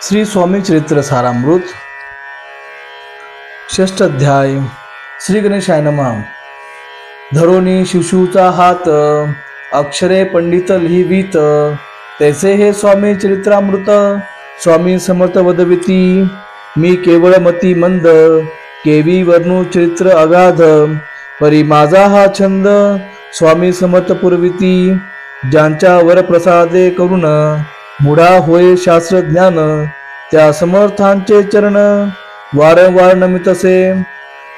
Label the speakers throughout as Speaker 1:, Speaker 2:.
Speaker 1: श्री स्वामी चरित्र सारामृत षष्ठ अध्याय। श्री गणेशाय नमः। धरोनी शिशूचा हात अक्षरे पंडित लिहिवीत, तैसे हे स्वामी चरित्रामृत स्वामी समर्थ वदविती। मी केवळ मती मंद, केवी वर्णू चरित्र अगाध, परी माझा हा छंद स्वामी समर्थ पुरविती। ज्यांच्या वरप्रसादे करुण मुढा होय शास्त्र ज्ञान, त्या समर्थांचे चरण वारंवार नमितसे।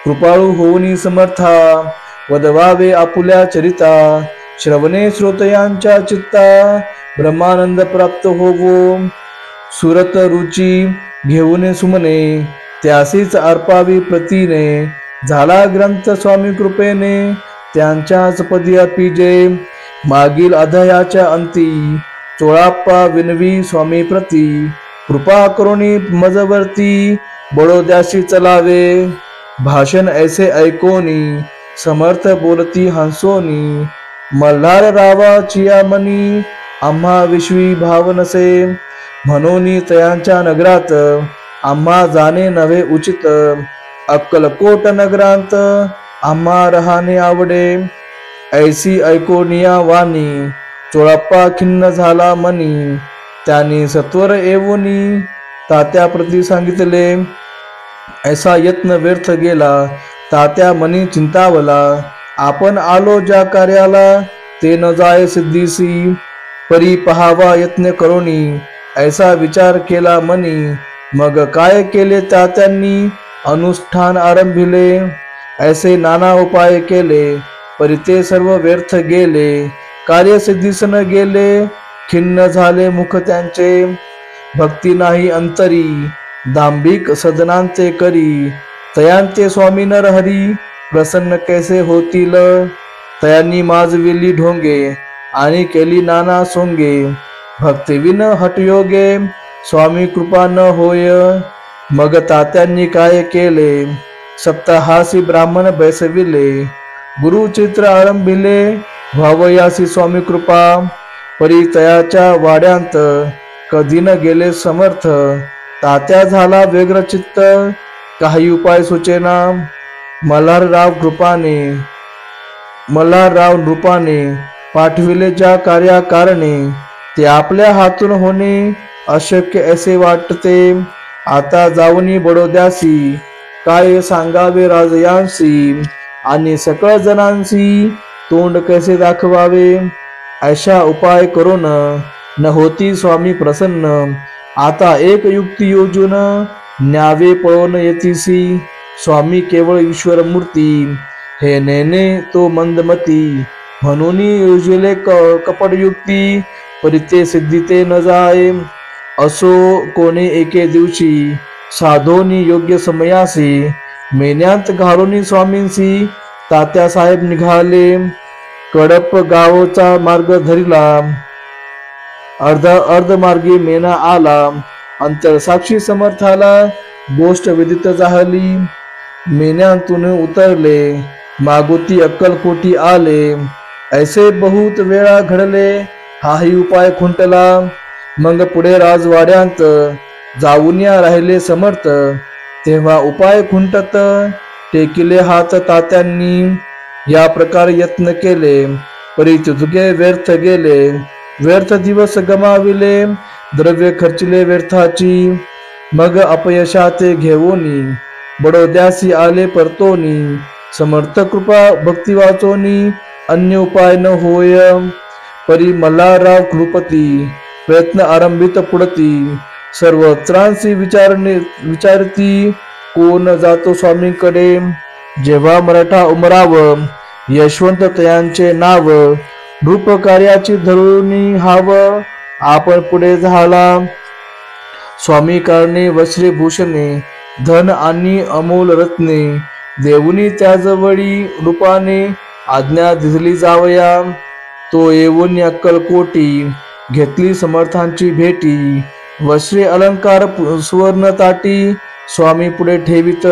Speaker 1: कृपाळू होऊनी समर्था वदवावे आपुल्या चरिता, श्रवणे श्रोतयांच्या चित्ता ब्रह्मानंद प्राप्त होवो। सुरत रुची घेऊन सुमने, त्यासीच अर्पावी प्रतीने, झाला ग्रंथ स्वामी कृपेने, त्यांच्याच पदी अर्पिजे। मागील अध्यायाच्या अंती चोळाप्पा विनवी स्वामी प्रती, कृपा करुणी मजवरती बडोद्याशी चलावे। भाषण ऐसे ऐकोनी समर्थ बोलती हंसोनी, मल्हार रावा चिया मनी आम्हा विश्वी भाव नसे। म्हणोनी तयांच्या नगरात आम्हा जाणे नव्हे उचित, अक्कलकोट नगरांत आम्हा रहाणे आवडे। ऐसी ऐकोनिया वाणी चोळाप्पा खिन्न झाला मनी, त्यांनी सत्वर येऊनी तात्या प्रती सांगितले। ऐसा यत्न व्यर्थ गेला तात्या मनी चिंतावला, आपण आलो ज्या कार्याला ते न जाय सिद्धीसी। परी पहावा यत्न करोनी ऐसा विचार केला मनी, मग काय केले तात्यांनी अनुष्ठान आरंभिले। ऐसे नाना उपाय केले परी ते सर्व व्यर्थ गेले, कार्य सिद्धीस न गेले खिन्न झाले मुख त्यांचे। भक्ती नाही अंतरी दांभिक सदनांचे करी, तयांचे स्वामी नरहरी प्रसन्न कैसे होतील। तयांनी माजविली ढोंगे आणि केली नाना सोंगे, भक्तिविन हटयोगे स्वामी कृपा न होय। मग तात्यांनी काय केले, सप्ताहासी ब्राह्मण बैसविले, गुरुचित्र आरंभिले, व्हावयासी स्वामी कृपा। परी तयाच्या वाड्यांत कधी न गेले समर्थ, तात्या झाला व्यग्र चित्त काही उपाय सुचेना। मल्हारराव नृपाने पाठविले ज्या कार्याकारणे, ते आपल्या हातून होणे अशक्य असे वाटते। आता जाऊनी बडोद्यासी काय सांगावे राजयांसी, आणि सकळ जणांसी तोंड कैसे दाखवावे। अशा उपाय करून न होती स्वामी प्रसन्न, आता एक युक्ती योजून न्यावे पळून येतीसी। स्वामी केवळ ईश्वर मूर्ती, हे नेने तो मंदमती, म्हणून योजिले कपट युक्ती, परी ते सिद्धीते न जाय। असो कोणे एके दिवशी साधोनी योग्य समयासी, मेन्यांत घालून स्वामींसी तात्या साहेब निघाले। कडप गावचा मार्ग धरिला, अर्धमार्गी मेना आला, अंतर साक्षी समर्थाला गोष्ट विदित झाली। मेन्यांतून उतरले, मागोती अक्कलकोटी आले, ऐसे बहुत वेळा घडले, हाही उपाय खुंटला। मग पुढे राजवाड्यांत जाऊनिया राहिले समर्थ, तेव्हा उपाय खुंटत टेकिले हात तात्यांनी। या प्रकारे यत्न केले परी तुझगे व्यर्थ गेले, व्यर्थ दिवस गमाविले, द्रव्य खर्चिले व्यर्थाची। मग अपयशाते घेऊनी बडोद्यासी आले परतोनी, समर्थ कृपा भक्ती वाचोनी अन्य उपाय न होय। परी मल्हारराव कृपती प्रयत्न आरंभित पुढती, सर्वत्रांसी विचारती कोण जातो स्वामींकडे। जेव्हा मराठा उमराव यशवंत तयांचे नाव, नृप कार्याची धरुणी हाव, आपण पुढे झाला। स्वामी कारणे वस्त्रे भूषणे, धन आणि अमोल रत्ने, देऊनी त्याजवळी रूपाने आज्ञा दिली जावया। तो येऊन अक्कलकोटी घेतली समर्थांची भेटी, वस्त्रे अलंकार सुवर्ण ताटी स्वामी पुढे ठेवित।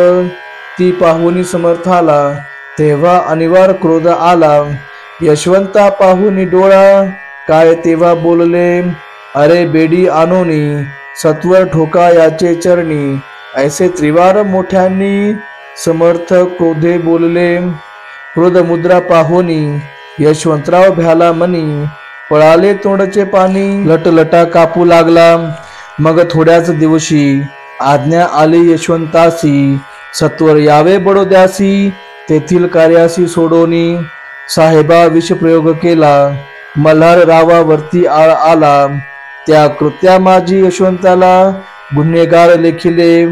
Speaker 1: ती पाहुनी समर्थाला तेव्हा अनिवार्य क्रोध आला, यशवंता पाहुनी डोळा काय तेव्हा बोलले, अरे बेडी आणोनी सत्वर ठोका याचे चरणी, ऐसे त्रिवार मोठ्यांनी समर्थ क्रोधे बोलले. क्रोध मुद्रा पाहोनी यशवंतराव भ्याला मनी, पळाले तोंडचे पाणी, लटलटा कापू लागला. मग थोड्याच दिवशी आज्ञा आली यशवंतासी, सत्वर यावे बडोद्यासी, तेथील कार्यासी सोडोनी. साहेबा विषप्रयोग केला, मल्हार रावावरती आळ आला. त्या कृत्या माझी यशवंताला गुन्हेगार लेखिले.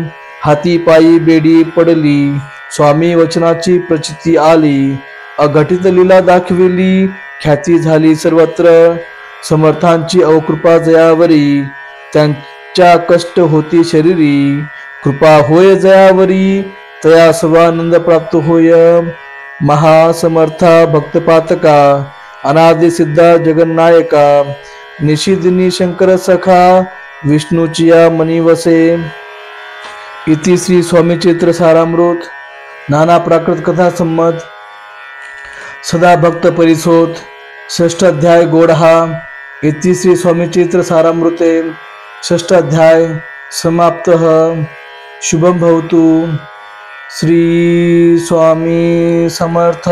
Speaker 1: हाती पायी बेडी पडली, स्वामी वचनाची प्रचिती आली. अघटित लीला दाखविली, ख्याती झाली सर्वत्र. समर्थांची अवकृपा जयावरी, त्यांच्या कष्ट होती शरीरी. कृपा होय जयावरी, तया सर्वानंद प्राप्त होय. महासमर्था भक्तपातका, अनादि सिद्धा जगन्नायका, निशिदिनी शंकर सखा, विष्णूचिया मनी वसे. इति श्री स्वामी चरित्र सारामृत नाना प्राकृत कथा संमत सदा भक्त परिसोत षष्ठ अध्याय गोडहा. इति श्री स्वामी चरित्र सारामृते षष्ठ अध्याय समाप्तः. शुभम भवतु. श्री स्वामी समर्थ.